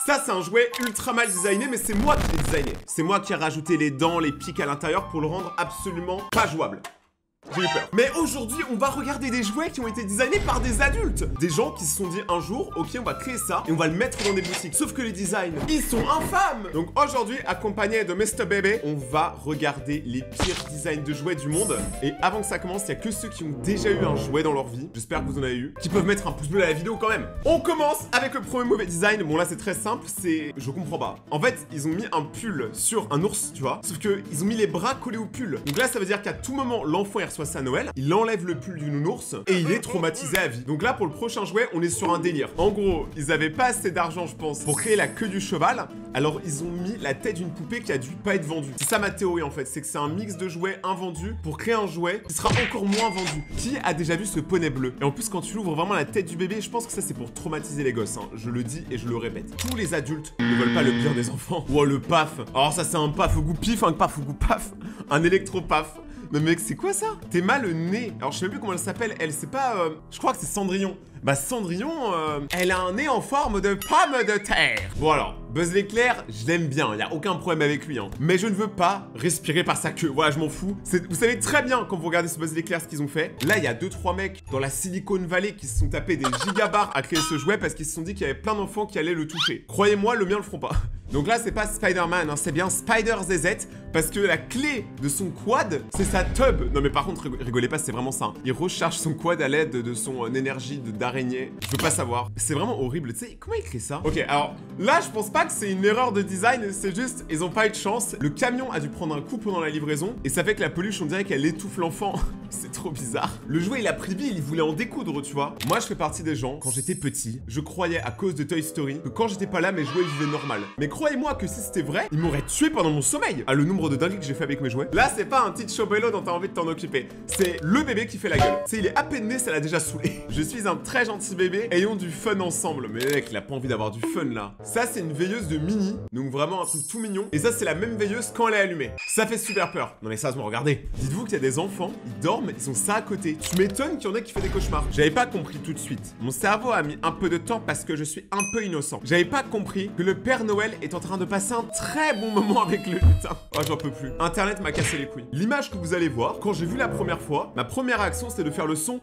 Ça, c'est un jouet ultra mal designé, mais c'est moi qui l'ai designé. C'est moi qui ai rajouté les dents, les pics à l'intérieur pour le rendre absolument pas jouable. J'ai eu peur. Mais aujourd'hui, on va regarder des jouets qui ont été designés par des adultes. Des gens qui se sont dit un jour, ok, on va créer ça et on va le mettre dans des boutiques. Sauf que les designs, ils sont infâmes. Donc aujourd'hui, accompagné de Mr. Bébé, on va regarder les pires designs de jouets du monde. Et avant que ça commence, il y a que ceux qui ont déjà eu un jouet dans leur vie, j'espère que vous en avez eu, qui peuvent mettre un pouce bleu à la vidéo quand même. On commence avec le premier mauvais design. Bon là, c'est très simple, c'est... Je comprends pas. En fait, ils ont mis un pull sur un ours, tu vois. Sauf que ils ont mis les bras collés au pull. Donc là, ça veut dire qu'à tout moment, l'enfant, il reçoit ça à Noël, il enlève le pull du nounours et il est traumatisé à vie. Donc là, pour le prochain jouet, on est sur un délire. En gros, ils avaient pas assez d'argent, je pense, pour créer la queue du cheval. Alors, ils ont mis la tête d'une poupée qui a dû pas être vendue. C'est ça ma théorie, en fait. C'est que c'est un mix de jouets invendus pour créer un jouet qui sera encore moins vendu. Qui a déjà vu ce poney bleu? Et en plus, quand tu ouvres vraiment la tête du bébé, je pense que ça, c'est pour traumatiser les gosses, hein. Je le dis et je le répète. Tous les adultes ne veulent pas le bien des enfants. Oh, le paf. Alors ça, c'est un paf au goût pif, un paf au goût paf. Un électro-paf. Mais mec, c'est quoi ça? T'es mal le nez. Alors je sais même plus comment elle s'appelle. Elle, c'est pas... Je crois que c'est Cendrillon. Bah Cendrillon, elle a un nez en forme de pomme de terre. Bon alors, Buzz l'éclair, je l'aime bien, y a aucun problème avec lui, hein. Mais je ne veux pas respirer par sa queue, voilà, je m'en fous. Vous savez très bien, quand vous regardez ce Buzz l'éclair, ce qu'ils ont fait. Là, il y a 2-3 mecs dans la Silicon Valley qui se sont tapés des gigabars à créer ce jouet parce qu'ils se sont dit qu'il y avait plein d'enfants qui allaient le toucher. Croyez-moi, le mien le feront pas. Donc là, c'est pas Spider-Man, hein, c'est bien Spider ZZ, parce que la clé de son quad, c'est sa tub. Non mais par contre, rigolez pas, c'est vraiment ça, hein. Il recharge son quad à l'aide de son énergie d'araignée. Je veux pas savoir. C'est vraiment horrible, tu sais, comment il crée ça? Ok, alors là, je pense pas que c'est une erreur de design, c'est juste, ils ont pas eu de chance. Le camion a dû prendre un coup pendant la livraison, et ça fait que la peluche, on dirait qu'elle étouffe l'enfant. C'est trop bizarre. Le jouet, il a pris vie, il voulait en découdre, tu vois. Moi, je fais partie des gens, quand j'étais petit, je croyais à cause de Toy Story que quand j'étais pas là, mes jouets vivaient normal. Mais croyez-moi que si c'était vrai, ils m'auraient tué pendant mon sommeil. Ah, le nombre de dingueries que j'ai fait avec mes jouets. Là, c'est pas un petit chobello dont t'as envie de t'en occuper. C'est le bébé qui fait la gueule. Tu sais, il est à peine né, ça l'a déjà saoulé. Je suis un très gentil bébé, ayons du fun ensemble. Mais mec, il a pas envie d'avoir du fun là. Ça, c'est une veilleuse de Mini, donc vraiment un truc tout mignon. Et ça, c'est la même veilleuse quand elle est allumée. Ça fait super peur. Non mais sérieusement, regardez. Dites-vous qu'il y a des enfants, ils dorment, ils ont ça à côté. Tu m'étonnes qu'il y en ait qui fait des cauchemars. J'avais pas compris tout de suite. Mon cerveau a mis un peu de temps parce que je suis un peu innocent. J'avais pas compris que le Père Noël est en train de passer un très bon moment avec le lutin. Oh, j'en peux plus. Internet m'a cassé les couilles. L'image que vous allez voir, quand j'ai vu la première fois, ma première action, c'était de faire le son.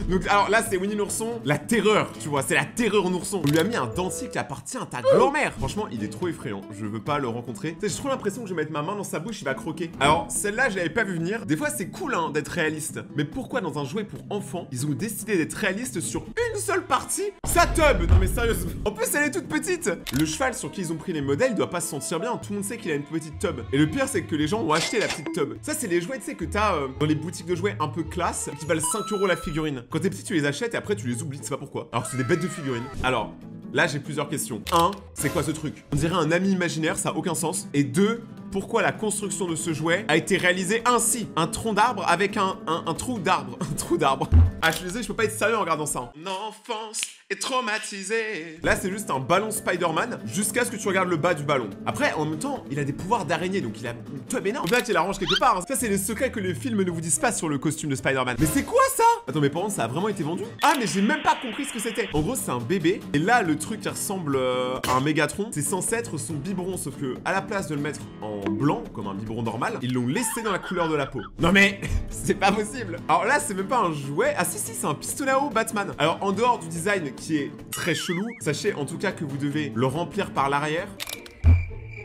Donc, alors là, c'est Winnie l'ourson, la terreur, tu vois, c'est la terreur ourson. On lui a mis un dentier qui appartient à ta grand-mère. Franchement, il est trop effrayant. Je veux pas le rencontrer. Tu sais, j'ai trop l'impression que je vais mettre ma main dans sa bouche, il va croquer. Alors, celle-là, je l'avais pas vu venir. Des fois, c'est cool, hein, d'être réaliste. Mais pourquoi dans un jouet pour enfants, ils ont décidé d'être réalistes sur une seule partie? Sa tub. Non mais sérieusement. En plus, elle est toute petite. Le cheval sur qui ils ont pris les modèles, il doit pas se sentir bien. Tout le monde sait qu'il a une petite tub. Et le pire, c'est que les gens ont acheté la petite tub. Ça, c'est les jouets, tu sais, que t'as dans les boutiques de jouets un peu classe, qui valent 5 € la figurine. Quand t'es petit, tu les achètes et après, tu les oublies. Tu sais pas pourquoi. Alors, c'est des bêtes de figurines. Alors, là, j'ai plusieurs questions. 1, c'est quoi ce truc? On dirait un ami imaginaire, ça a aucun sens. Et 2, pourquoi la construction de ce jouet a été réalisée ainsi? Un tronc d'arbre avec un trou d'arbre. Un trou d'arbre. Ah, je suis désolé, je peux pas être sérieux en regardant ça. Mon enfance est traumatisée. Là, c'est juste un ballon Spider-Man jusqu'à ce que tu regardes le bas du ballon. Après, en même temps, il a des pouvoirs d'araignée, donc il a une tub énorme. Faut bien qu'il arrange quelque part, hein. Ça, c'est les secrets que les films ne vous disent pas sur le costume de Spider-Man. Mais c'est quoi ça? Attends, mais par contre, ça a vraiment été vendu? Ah, mais j'ai même pas compris ce que c'était. En gros, c'est un bébé. Et là, le truc qui ressemble à un Mégatron, c'est censé être son biberon, sauf que à la place de le mettre en blanc, comme un biberon normal, ils l'ont laissé dans la couleur de la peau. Non mais, c'est pas possible. Alors là, c'est même pas un jouet. Ah si, c'est un pistolet à eau Batman. Alors, en dehors du design qui est très chelou, sachez en tout cas que vous devez le remplir par l'arrière.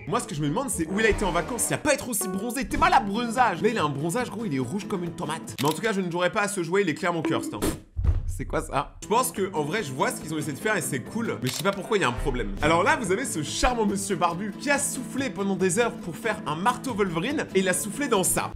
Moi, ce que je me demande, c'est où il a été en vacances. Il a pas être aussi bronzé. T'es mal à bronzage. Là, il a un bronzage, gros, il est rouge comme une tomate. Mais en tout cas, je ne jouerai pas à ce jouet. Il est clairement cursed, hein. C'est quoi ça? Je pense que en vrai je vois ce qu'ils ont essayé de faire et c'est cool, mais je sais pas pourquoi il y a un problème. Alors là vous avez ce charmant monsieur barbu qui a soufflé pendant des heures pour faire un marteau Wolverine et il a soufflé dans ça.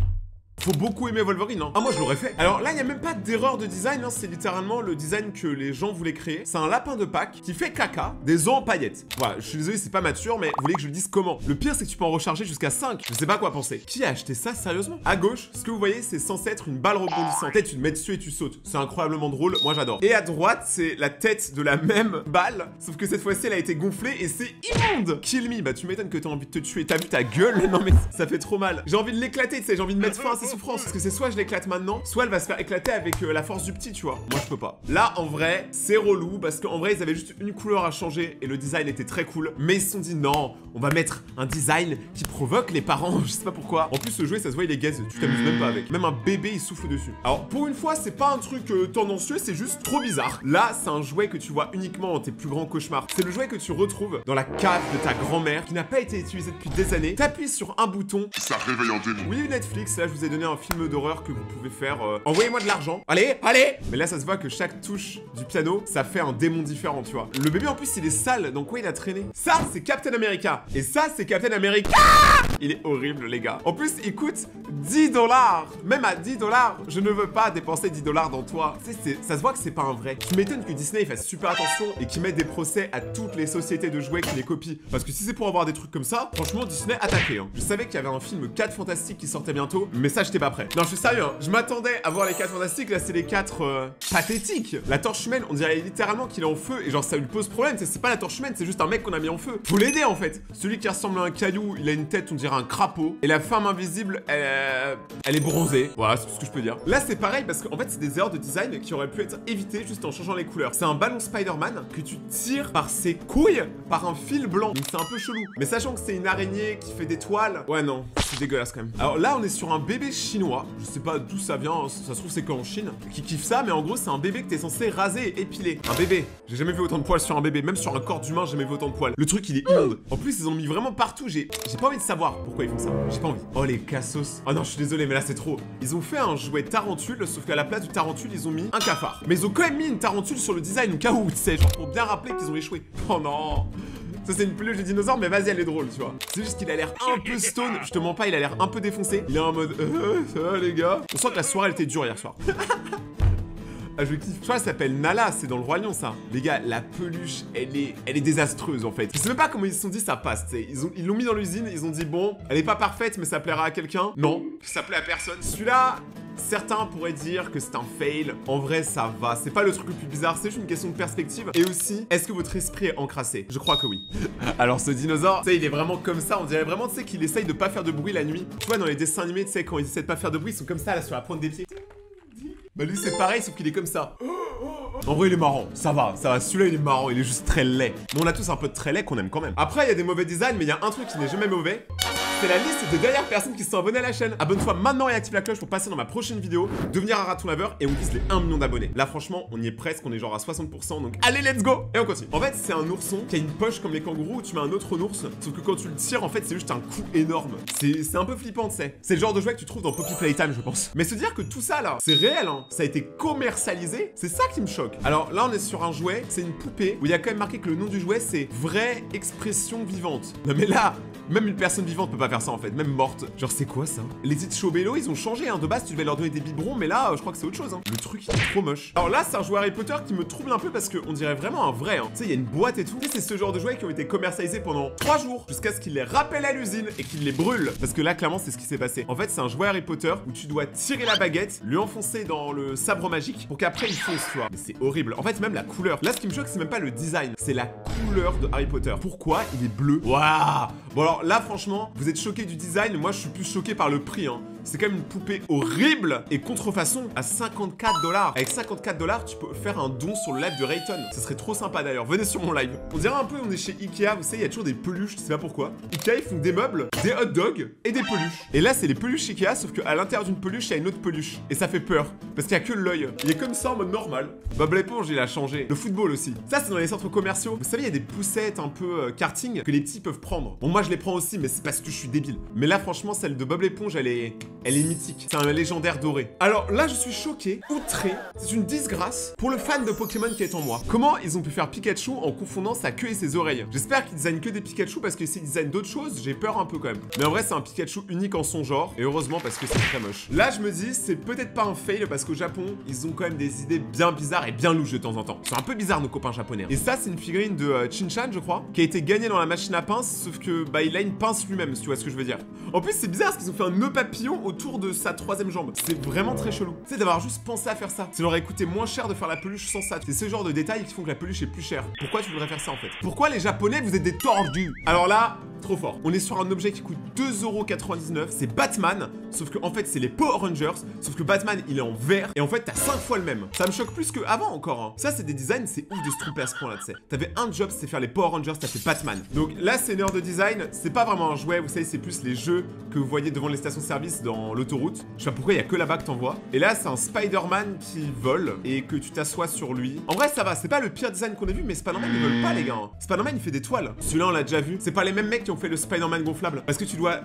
Faut beaucoup aimer Wolverine, hein. Ah, moi je l'aurais fait. Alors là, il n'y a même pas d'erreur de design, hein. C'est littéralement le design que les gens voulaient créer. C'est un lapin de Pâques qui fait caca, des œufs en paillettes. Voilà, je suis désolé, c'est pas mature, mais vous voulez que je le dise comment? Le pire, c'est que tu peux en recharger jusqu'à 5. Je sais pas quoi penser. Qui a acheté ça, sérieusement? À gauche, ce que vous voyez, c'est censé être une balle rebondissante. Peut-être tu te mets dessus et tu sautes. C'est incroyablement drôle, moi j'adore. Et à droite, c'est la tête de la même balle, sauf que cette fois-ci, elle a été gonflée et c'est immonde. Kill me, bah tu m'étonnes que t'as envie de te tuer. T'as vu ta gueule? Non mais ça fait trop mal. J'ai envie de l'éclater, tu sais, j'ai envie de mettre fin à ses souffrance, parce que c'est soit je l'éclate maintenant, soit elle va se faire éclater avec la force du petit, tu vois. Moi, je peux pas. Là, en vrai, c'est relou, parce qu'en vrai, ils avaient juste une couleur à changer, et le design était très cool. Mais ils se sont dit, non, on va mettre un design qui provoque les parents, je sais pas pourquoi. En plus, ce jouet, ça se voit, il est gaze, tu t'amuses même pas avec. Même un bébé, il souffle dessus. Alors, pour une fois, c'est pas un truc tendancieux, c'est juste trop bizarre. Là, c'est un jouet que tu vois uniquement dans tes plus grands cauchemars. C'est le jouet que tu retrouves dans la cave de ta grand-mère, qui n'a pas été utilisé depuis des années. T'appuies sur un bouton, ça réveille un démon. oui, Netflix, là je vous ai donné un film d'horreur que vous pouvez faire. Envoyez-moi de l'argent. Allez, allez. Mais là ça se voit que chaque touche du piano, ça fait un démon différent, tu vois. Le bébé en plus il est sale, donc quoi il a traîné? Ça c'est Captain America. Et ça c'est Captain America. Il est horrible les gars. En plus il coûte 10 $. Même à 10 $, je ne veux pas dépenser 10 $ dans toi. Tu sais, ça se voit que c'est pas un vrai. Tu m'étonnes que Disney fasse super attention et qu'ils mettent des procès à toutes les sociétés de jouets qui les copient. Parce que si c'est pour avoir des trucs comme ça, franchement Disney attaqué hein. Je savais qu'il y avait un film 4 Fantastiques qui sortait bientôt, mais ça j'étais pas prêt. Non je suis sérieux hein. Je m'attendais à voir les 4 Fantastiques, là c'est les 4 pathétiques. La torche humaine, on dirait littéralement qu'il est en feu et genre ça lui pose problème. C'est pas la torche humaine, c'est juste un mec qu'on a mis en feu. Faut l'aider en fait. Celui qui ressemble à un caillou, il a une tête, on dirait un crapaud. Et la femme invisible, elle est bronzée. Voilà, c'est tout ce que je peux dire. Là c'est pareil parce qu'en fait c'est des erreurs de design qui auraient pu être évitées juste en changeant les couleurs. C'est un ballon Spider-Man que tu tires par ses couilles par un fil blanc. Donc c'est un peu chelou. Mais sachant que c'est une araignée qui fait des toiles, ouais non, c'est dégueulasse quand même. Alors là on est sur un bébé chinois. Je sais pas d'où ça vient, ça se trouve c'est qu'en Chine qui kiffe ça, mais en gros c'est un bébé que t'es censé raser et épiler. Un bébé. J'ai jamais vu autant de poils sur un bébé, même sur un corps d'humain j'ai jamais vu autant de poils. Le truc il est immonde. En plus ils en ont mis vraiment partout. J'ai pas envie de savoir pourquoi ils font ça. J'ai pas envie. Oh les cassos. Oh non je suis désolé mais là c'est trop. Ils ont fait un jouet tarentule, sauf qu'à la place du tarentule ils ont mis un cafard. Mais ils ont quand même mis une tarentule sur le design au cas où, tu sais, genre pour bien rappeler qu'ils ont échoué. Oh non. Ça c'est une peluche de dinosaure mais vas-y elle est drôle tu vois. C'est juste qu'il a l'air un peu stone, je te mens pas, il a l'air un peu défoncé. Il est en mode ça va les gars. On sent que la soirée elle était dure hier soir. Ah je kiffe. Je crois qu'elle s'appelle Nala, c'est dans le Roi Lion ça. Les gars, la peluche, elle est désastreuse en fait. Je sais même pas comment ils se sont dit ça passe, tu sais. Ils l'ont mis dans l'usine, ils ont dit bon, elle est pas parfaite mais ça plaira à quelqu'un. Non, ça plaît à personne. Celui-là, certains pourraient dire que c'est un fail. En vrai, ça va. C'est pas le truc le plus bizarre, c'est juste une question de perspective. Et aussi, est-ce que votre esprit est encrassé? Je crois que oui. Alors ce dinosaure, tu sais, il est vraiment comme ça. On dirait vraiment, tu sais, qu'il essaye de pas faire de bruit la nuit. Tu vois, dans les dessins animés, tu sais, quand ils essaient de pas faire de bruit, ils sont comme ça, là, sur la pointe des pieds. Bah lui c'est pareil sauf qu'il est comme ça. En vrai il est marrant, ça va, celui-là il est marrant, il est juste très laid. Mais on a tous un peu de très laid qu'on aime quand même. Après il y a des mauvais designs mais il y a un truc qui n'est jamais mauvais. C'est la liste des dernières personnes qui se sont abonnées à la chaîne. Abonne-toi maintenant et active la cloche pour passer dans ma prochaine vidéo, devenir un raton laveur et on vise les 1 million d'abonnés. Là franchement on y est presque, on est genre à 60% donc allez let's go. Et on continue. En fait c'est un ourson qui a une poche comme les kangourous où tu mets un autre ours. Sauf que quand tu le tires en fait c'est juste un coup énorme. C'est un peu flippant tu sais. C'est le genre de jouet que tu trouves dans Poppy Playtime je pense. Mais se dire que tout ça là c'est réel hein, ça a été commercialisé, c'est ça qui me choque. Alors là on est sur un jouet, c'est une poupée où il y a quand même marqué que le nom du jouet c'est vraie expression vivante. Non mais là, même une personne vivante peut pas faire ça en fait, même morte. Genre c'est quoi ça? Les Itch Bello ils ont changé hein, de base tu devais leur donner des biberons mais là je crois que c'est autre chose hein. Le truc il est trop moche. Alors là c'est un jouet Harry Potter qui me trouble un peu parce qu'on dirait vraiment un vrai hein. Tu sais il y a une boîte et tout. Tu sais c'est ce genre de jouets qui ont été commercialisés pendant 3 jours jusqu'à ce qu'ils les rappellent à l'usine et qu'ils les brûlent. Parce que là clairement c'est ce qui s'est passé. En fait c'est un jouet Harry Potter où tu dois tirer la baguette, lui enfoncer dans le sabre magique pour qu'après il fonce tu vois. Mais c'est horrible. En fait même la couleur. Là ce qui me choque c'est même pas le design, c'est la couleur de Harry Potter. Pourquoi il est bleu? Waouh. Bon alors là franchement vous êtes choqués du design, moi je suis plus choqué par le prix hein. C'est quand même une poupée horrible et contrefaçon à 54 $. Avec 54 $, tu peux faire un don sur le live de Rayton. Ce serait trop sympa d'ailleurs. Venez sur mon live. On dirait un peu, on est chez Ikea. Vous savez, il y a toujours des peluches. Je sais pas pourquoi. Ikea, ils font des meubles, des hot dogs et des peluches. Et là, c'est les peluches Ikea, sauf qu'à l'intérieur d'une peluche, il y a une autre peluche. Et ça fait peur. Parce qu'il y a que l'œil. Il est comme ça en mode normal. Bob l'éponge, il a changé. Le football aussi. Ça, c'est dans les centres commerciaux. Vous savez, il y a des poussettes un peu karting que les petits peuvent prendre. Bon, moi, je les prends aussi, mais c'est parce que je suis débile. Mais là, franchement, celle de Bob l'éponge, elle est mythique. C'est un légendaire doré. Alors là, je suis choqué, outré. C'est une disgrâce pour le fan de Pokémon qui est en moi. Comment ils ont pu faire Pikachu en confondant sa queue et ses oreilles? J'espère qu'ils designent que des Pikachu parce que s'ils designent d'autres choses, j'ai peur un peu quand même. Mais en vrai, c'est un Pikachu unique en son genre. Et heureusement parce que c'est très moche. Là, je me dis, c'est peut-être pas un fail parce qu'au Japon, ils ont quand même des idées bien bizarres et bien louches de temps en temps. Ils sont un peu bizarres, nos copains japonais. Et ça, c'est une figurine de Shin-chan, je crois, qui a été gagnée dans la machine à pince, sauf que, bah, il a une pince lui-même, si tu vois ce que je veux dire. En plus, c'est bizarre parce qu'ils ont fait un nœud papillon autour de sa 3e jambe. C'est vraiment très chelou. Tu sais, d'avoir juste pensé à faire ça. Ça leur aurait coûté moins cher de faire la peluche sans ça. C'est ce genre de détails qui font que la peluche est plus chère. Pourquoi tu voudrais faire ça en fait? Pourquoi les Japonais, vous êtes des tordus? Alors là, trop fort. On est sur un objet qui coûte 2,99 €. C'est Batman. sauf que en fait c'est les Power Rangers, sauf que Batman il est en vert, et en fait t'as 5 fois le même. Ça me choque plus qu'avant encore, hein. Ça c'est des designs, c'est ouf de se tromper à ce point là, tu sais. T'avais un job, c'était faire les Power Rangers, t'as fait Batman. Donc là c'est une heure de design, c'est pas vraiment un jouet, vous savez, c'est plus les jeux que vous voyez devant les stations-service dans l'autoroute. Je sais pas pourquoi il y a que là-bas que t'en vois. Et là c'est un Spider-Man qui vole, et que tu t'assois sur lui. En vrai ça va, c'est pas le pire design qu'on ait vu, mais Spider-Man il vole pas les gars, hein. Spider-Man il fait des toiles. Celui-là on l'a déjà vu. C'est pas les mêmes mecs qui ont fait le Spider-Man gonflable, parce que tu dois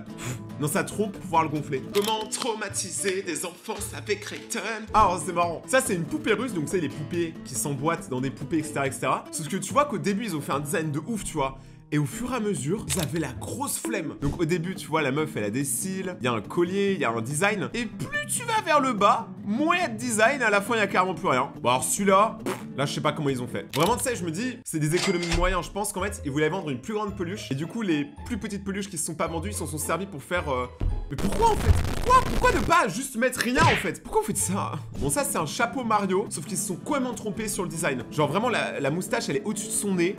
dans sa trompe pour pouvoir le gonfler. Comment traumatiser des enfants avec Rayton? Ah oh, c'est marrant. Ça c'est une poupée russe, donc c'est les poupées qui s'emboîtent dans des poupées etc. Sauf que tu vois qu'au début ils ont fait un design de ouf, tu vois. Et au fur et à mesure, ils avaient la grosse flemme. Donc au début, tu vois, la meuf, elle a des cils, il y a un collier, il y a un design. Et plus tu vas vers le bas, moins il y a de design, à la fin, il y a carrément plus rien. Bon alors celui-là, là, je sais pas comment ils ont fait. Vraiment, tu sais, je me dis, c'est des économies de moyens. Je pense qu'en fait, ils voulaient vendre une plus grande peluche. Et du coup, les plus petites peluches qui se sont pas vendues, ils s'en sont servis pour faire... Mais pourquoi en fait? Pourquoi ne pas juste mettre rien en fait? Pourquoi vous faites ça? Bon, ça, c'est un chapeau Mario, sauf qu'ils se sont complètement trompés sur le design. Genre vraiment, la moustache, elle est au-dessus de son nez.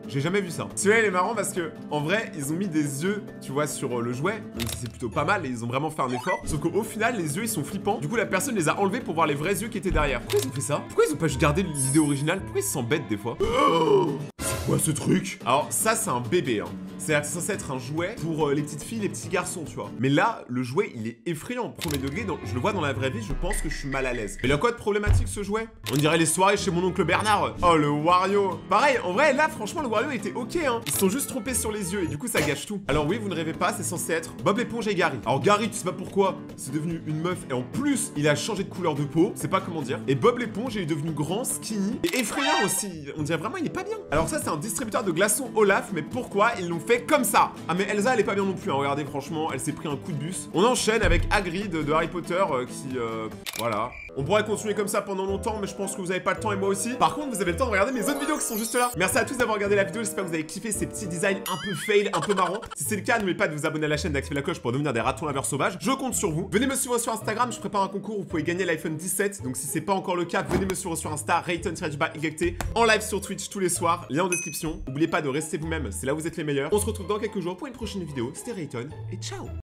J'ai jamais vu ça. Celui-là, il est marrant parce que, en vrai, ils ont mis des yeux, tu vois, sur le jouet. Donc c'est plutôt pas mal et ils ont vraiment fait un effort. Sauf qu'au final, les yeux, ils sont flippants. Du coup, la personne les a enlevés pour voir les vrais yeux qui étaient derrière. Pourquoi ils ont fait ça? Pourquoi ils ont pas juste gardé l'idée originale? Pourquoi ils s'embêtent des fois? C'est quoi ce truc? Alors, ça, c'est un bébé, hein. C'est-à-dire que c'est censé être un jouet pour les petites filles, les petits garçons, tu vois. Mais là, le jouet, il est effrayant. Premier degré, je le vois dans la vraie vie, je pense que je suis mal à l'aise. Mais il a quoi de problématique, ce jouet? On dirait les soirées chez mon oncle Bernard. Oh, le Wario. Pareil, en vrai, là, franchement, le Wario était ok, hein. Ils se sont juste trompés sur les yeux et du coup, ça gâche tout. Alors oui, vous ne rêvez pas, c'est censé être Bob l'éponge et Gary. Alors Gary, tu sais pas pourquoi, c'est devenu une meuf et en plus, il a changé de couleur de peau. C'est pas comment dire. Et Bob l'éponge, il est devenu grand, skinny et effrayant aussi. On dirait vraiment, il est pas bien. Alors ça, c'est un distributeur de glaçons Olaf, mais pourquoi ils l'ont fait comme ça? Ah mais Elsa elle est pas bien non plus, hein. Regardez franchement, elle s'est pris un coup de bus. On enchaîne avec Hagrid de Harry Potter voilà. On pourrait continuer comme ça pendant longtemps, mais je pense que vous avez pas le temps et moi aussi. Par contre, vous avez le temps de regarder mes autres vidéos qui sont juste là. Merci à tous d'avoir regardé la vidéo, j'espère que vous avez kiffé ces petits designs un peu fail, un peu marrants. Si c'est le cas, n'oubliez pas de vous abonner à la chaîne, d'activer la cloche pour devenir des ratons laveurs sauvages. Je compte sur vous. Venez me suivre sur Instagram, je prépare un concours où vous pouvez gagner l'iPhone 17. Donc si c'est pas encore le cas, venez me suivre sur Insta, Rayton_YT, en live sur Twitch tous les soirs, lien en description. N'oubliez pas de rester vous-même, c'est là où vous êtes les meilleurs. On se retrouve dans quelques jours pour une prochaine vidéo. C'était Rayton et ciao.